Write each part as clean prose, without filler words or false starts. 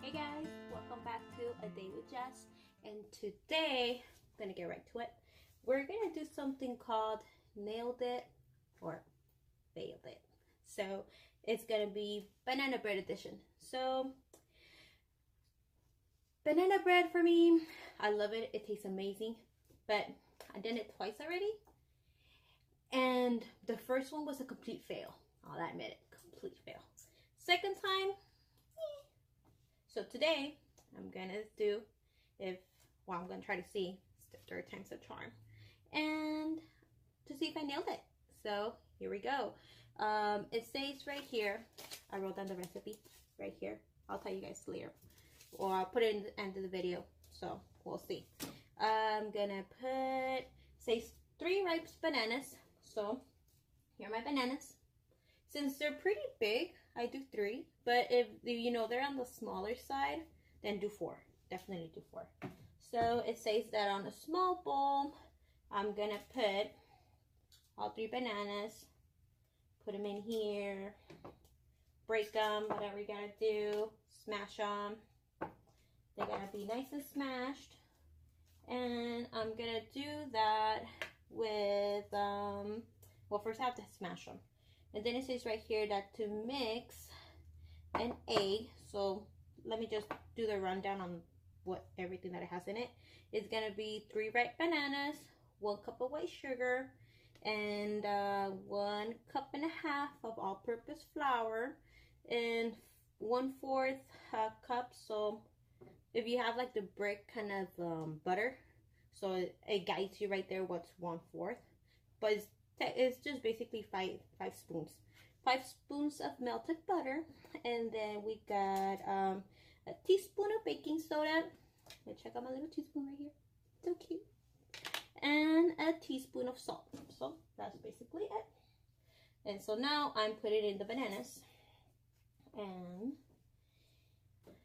Hey guys, welcome back to A Day with Jess, and today I'm gonna get right to it. We're gonna do something called Nailed It or Failed It. So it's gonna be banana bread edition. So banana bread for me, I love it. It tastes amazing, but I did it twice already, and the first one was a complete fail. I'll admit it, complete fail. Second time, so today I'm gonna do, I'm gonna try to see, it's the third time's a charm, and to see if I nailed it. So here we go. It says right here, I wrote down the recipe right here. I'll tell you guys later, or I'll put it in the end of the video, so we'll see. I'm gonna put, says 3 ripe bananas. So here are my bananas. Since they're pretty big, I do 3, but if you know they're on the smaller side, then do 4. Definitely do 4. So it says that on a small bowl, I'm gonna put all 3 bananas, put them in here, break them, whatever you gotta do, smash them. They're gonna be nice and smashed, and I'm gonna do that with well, first I have to smash them. And then it says right here that to mix an egg, so let me just do the rundown on what everything that it has in it. It's gonna be 3 ripe bananas, 1 cup of white sugar, and 1.5 cups of all-purpose flour, and 1/4 cup. So if you have like the brick kind of butter, so it guides you right there what's 1/4, but it's just basically five spoons. 5 spoons of melted butter, and then we got a teaspoon of baking soda. Check out my little teaspoon right here, so cute. And a teaspoon of salt. So that's basically it. And so now I'm putting in the bananas, and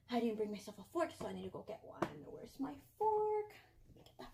I didn't bring myself a fork, so I need to go get one. Where's my fork? Let me get that.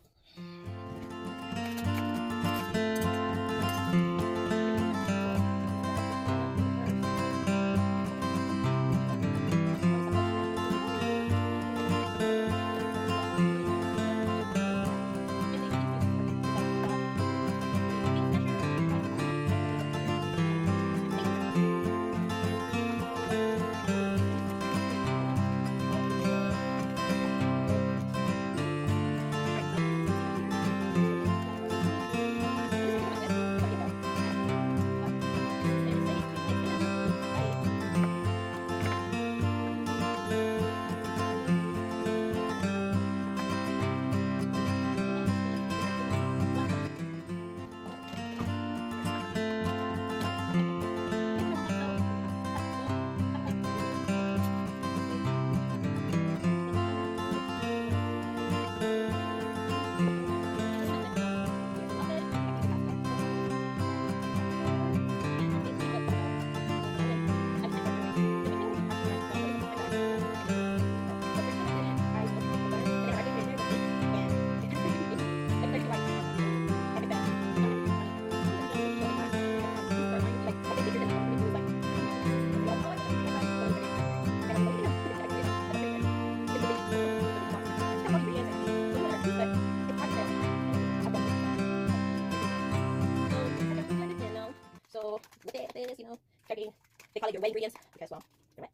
So with it, you know, checking, they call it your wet ingredients because, well, you're wet.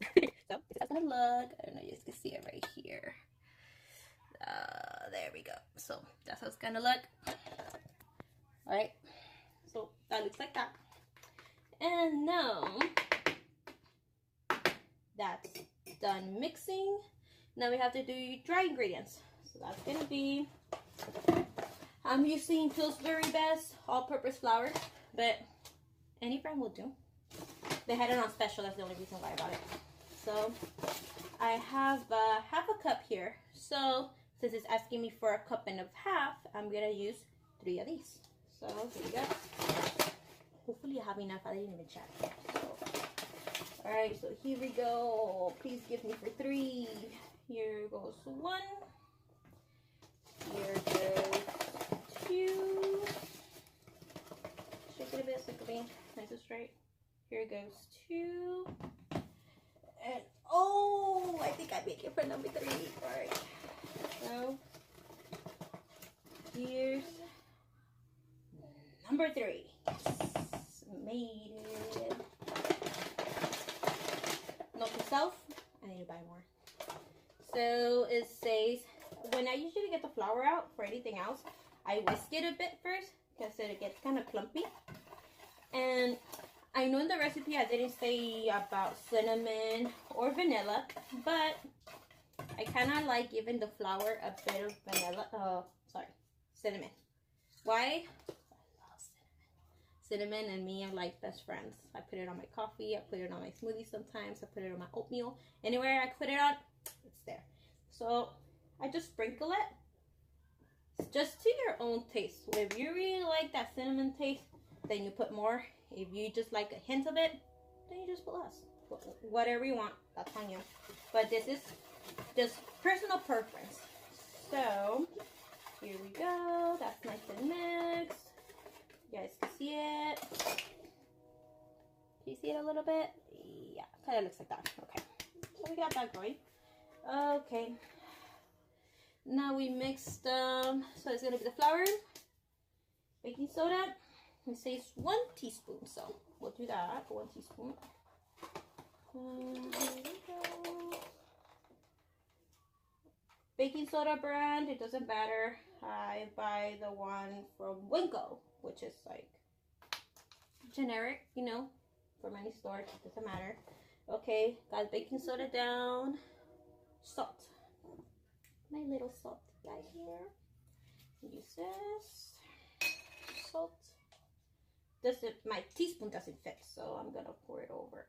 So this is how it's gonna look. I don't know, you guys can see it right here. There we go. So that's how it's gonna look. All right. So that looks like that. And now that's done mixing. Now we have to do your dry ingredients. So that's gonna be, I'm using Pillsbury Best all-purpose flour, but any brand will do. They had it on special, that's the only reason why I bought it. So I have 1/2 cup here. So since it's asking me for 1.5 cups, I'm gonna use 3 of these. So here we go. Hopefully I have enough. I didn't even check. So, all right, so here we go. Please give me for 3. Here goes 1. Here goes 2. Shake it a bit so it can be nice and straight. Here goes 2. And oh, I think I made make it for number 3. Alright. So, here's number 3. Yes, made it. Note to self, I need to buy more. So, it says, when I usually get the flour out for anything else, I whisk it a bit first because it gets kind of clumpy. And I know in the recipe I didn't say about cinnamon or vanilla, but I kind of like giving the flour a bit of vanilla, cinnamon. Why? I love cinnamon. Cinnamon and me are like best friends. I put it on my coffee, I put it on my smoothie sometimes, I put it on my oatmeal. Anywhere I put it on, it's there. So I just sprinkle it. It's just to your own taste. If you really like that cinnamon taste, then you put more. If you just like a hint of it, then you just put less. Whatever you want, that's on you. But this is just personal preference. So here we go. That's nice and mixed. You guys can see it. Can you see it a little bit? Yeah, kind of looks like that. Okay, so we got that going. Okay, now we mixed. So it's gonna be the flour, baking soda. It says 1 teaspoon, so we'll do that. 1 teaspoon. Here we go. Baking soda brand, it doesn't matter. I buy the one from Winco, which is like generic, you know, from any store. It doesn't matter. Okay, got baking soda down. Salt. My little salt guy here. Use this. Salt. My teaspoon doesn't fit, so I'm gonna pour it over.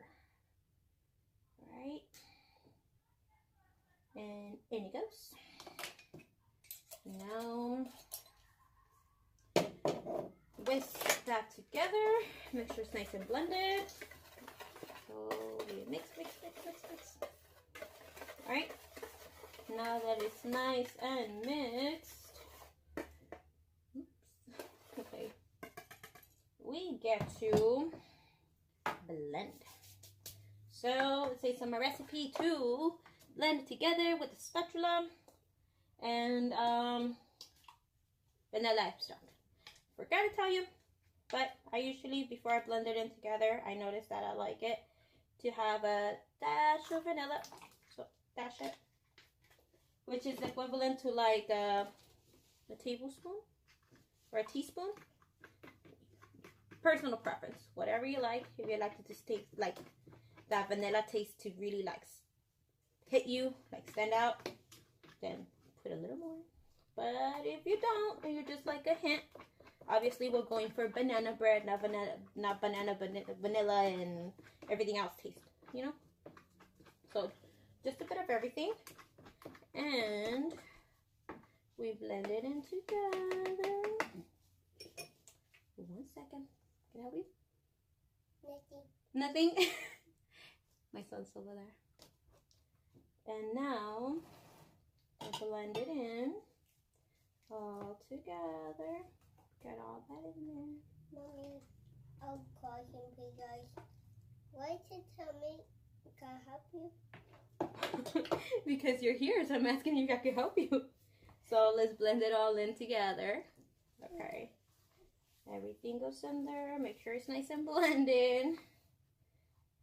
Alright. And in it goes. Now whisk that together. Make sure it's nice and blended. So we mix. Alright. Now that it's nice and mixed. Oops. Okay. We get to blend. So it says on my recipe to blend it together with a spatula and vanilla extract. Forgot to tell you, but I usually, before I blend it in together, I notice that I like it to have a dash of vanilla. So dash it, which is equivalent to like a tablespoon or a teaspoon. Personal preference, whatever you like. If you like it to taste like that vanilla taste to really like hit you, like stand out, then put a little more. But if you don't, and you're just like a hint, obviously we're going for banana bread, not vanilla and everything else taste, you know. So just a bit of everything, and we blend it in together. 1 second. Can I help you? Nothing. My son's over there. And now I blend it in all together. Get all that in there. Mommy, I'm calling you guys. Why did you tell me can I help you? Because you're here, so I'm asking if I can help you. So let's blend it all in together. Okay. Everything goes in there. Make sure it's nice and blended.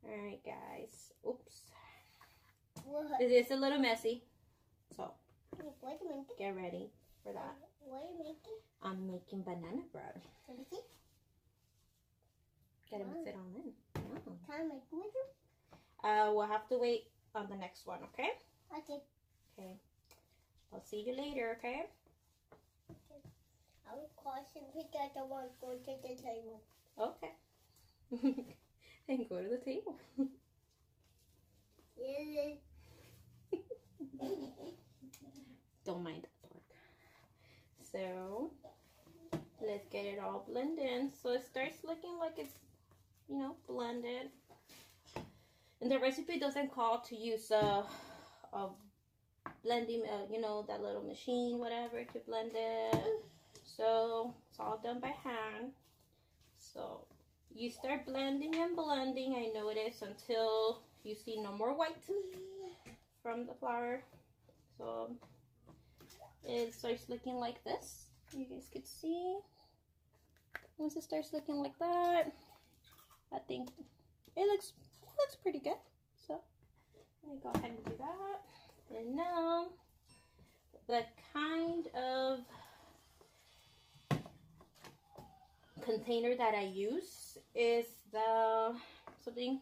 Alright, guys. Oops. What? It is a little messy. So, What are you making? get ready for that. What are you making? I'm making banana bread. Let me see. Gotta mix it all in. Yeah. Can I make with you? We'll have to wait on the next one, okay? Okay. Okay. I'll see you later, okay? I will call you because I want to go to the table. Okay. And go to the table. Yeah. Don't mind that part. So, let's get it all blended in. So it starts looking like it's, you know, blended. And the recipe doesn't call to use a blending, you know, that little machine, whatever, to blend it. So it's all done by hand. So you start blending and blending, I notice, until you see no more white. from the flour. So it starts looking like this. You guys could see. Once it starts looking like that, I think it looks pretty good. So let me go ahead and do that. And now the kind of container that I use is the something.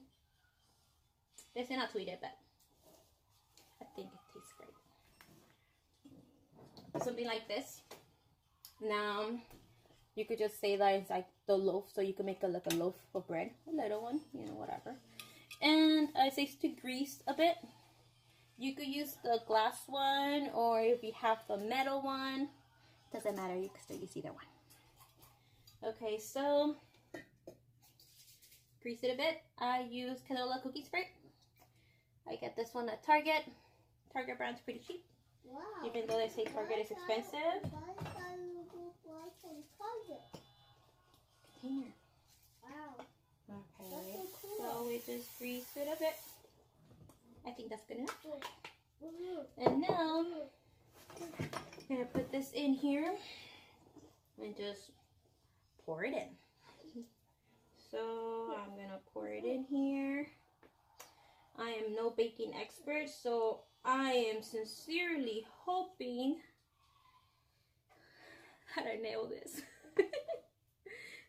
This is not tweeted, but I think it tastes great. Something like this. Now you could just say that it's like the loaf, so you can make it like a loaf of bread, a little one, you know, whatever. And I say to grease a bit. You could use the glass one, or if you have the metal one, doesn't matter, you can still use either one. Okay, so grease it a bit. I use canola cookie spread. I get this one at Target. Target brand's pretty cheap. Wow. Even though they say Target is expensive. Container. Wow. Okay. That's so cool. So we just grease it a bit. I think that's good enough. And now I'm gonna put this in here and just pour it in. So I'm gonna pour it in here. I am no baking expert, so I am sincerely hoping that I nail this.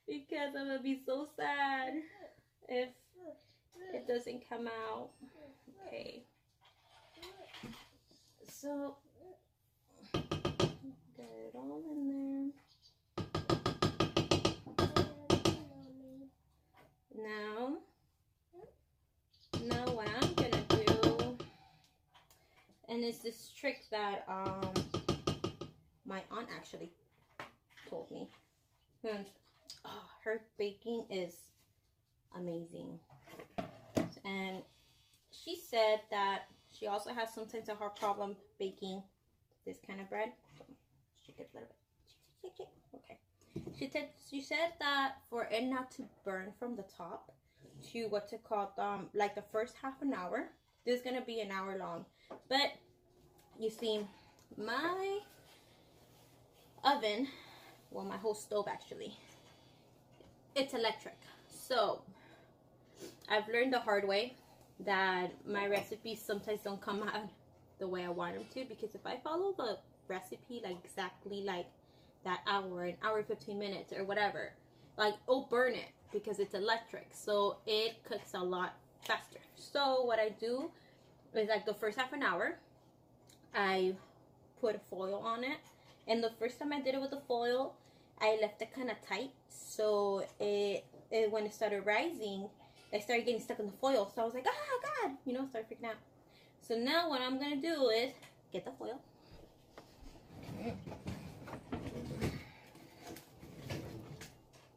Because I'm gonna be so sad if it doesn't come out. Okay. So get it all in there. Now what I'm gonna do, and it's this trick that my aunt actually told me. And her baking is amazing. And she said that she also has sometimes a hard problem baking this kind of bread. So shake it a little bit. Okay. She said that for it not to burn from the top to what's it called, like the first half an hour. This is gonna be an hour long. But you see, my oven, well, my whole stove actually, it's electric. So I've learned the hard way that my recipes sometimes don't come out the way I want them to, because if I follow the recipe like exactly like that hour, an hour 15 minutes or whatever, like it'll burn it because it's electric, so it cooks a lot faster. So what I do is like the first half an hour I put a foil on it, and the first time I did it with the foil I left it kind of tight, so it when it started rising I started getting stuck in the foil. So I was like, oh God, you know, started freaking out. So now what I'm gonna do is get the foil.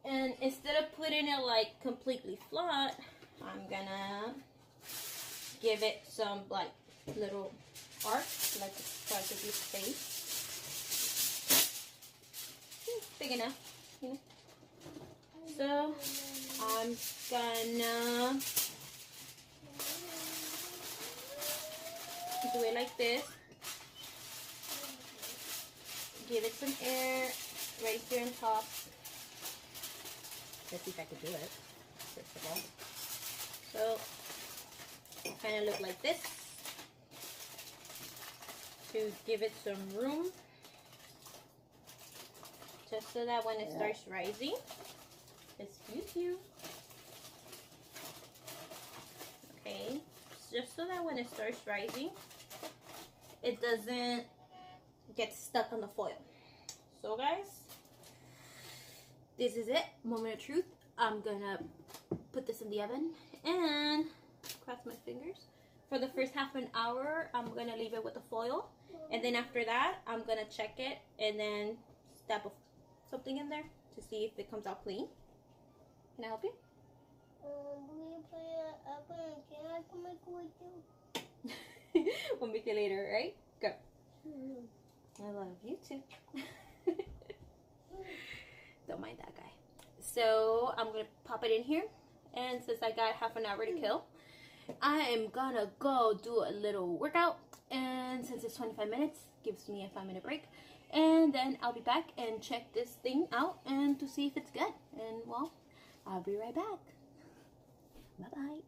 And instead of putting it like completely flat, I'm gonna give it some like little arcs, like try to do space. Big enough, you know. So I'm gonna do it like this. Give it some air right here on top. Let's see if I can do it, first of all. So kind of look like this to give it some room, just so that when it starts rising, excuse you. Okay, just so that when it starts rising, it doesn't get stuck on the foil. So guys, this is it, moment of truth. I'm gonna put this in the oven and cross my fingers. For the first half an hour, I'm gonna leave it with the foil, and then after that, I'm gonna check it and then stab something in there to see if it comes out clean. Can I help you? We'll make it later, right? Go. I love you too. Don't mind that guy. So I'm gonna pop it in here, and since I got half an hour to kill, I am gonna go do a little workout, and since it's 25 minutes, gives me a 5-minute break, and then I'll be back and check this thing out and to see if it's good. And well, I'll be right back. Bye bye.